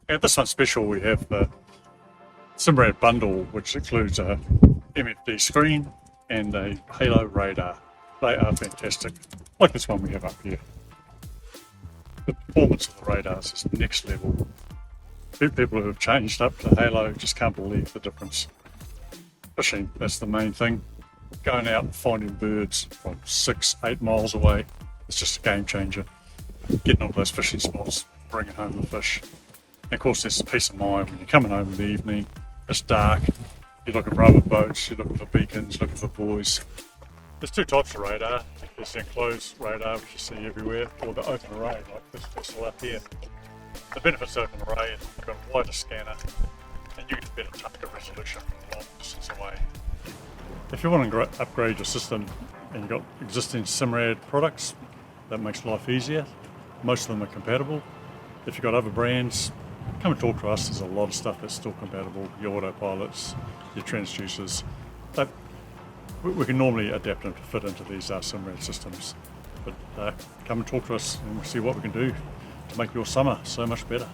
And this one's special. We have the Simrad bundle, which includes a MFD screen and a halo radar. They are fantastic, like this one we have up here. The performance of the radars is next level. People who have changed up to halo just can't believe the difference. Fishing, that's the main thing. Going out and finding birds from 6-8 miles away, it's just a game changer. Getting on those fishing spots, bringing home the fish. And of course, there's peace of mind when you're coming home in the evening, it's dark, you're looking for other boats, you're looking for beacons, looking for buoys. There's two types of radar. There's the enclosed radar, which you see everywhere, or the open array, like this vessel up here. The benefits of open array is you've got a wider scanner and you get better target resolution from a long distance away. If you want to upgrade your system and you've got existing Simrad products, that makes life easier. Most of them are compatible. If you've got other brands, come and talk to us. There's a lot of stuff that's still compatible. Your autopilots, your transducers. We can normally adapt them to fit into these Simrad systems. But come and talk to us and we'll see what we can do to make your summer so much better.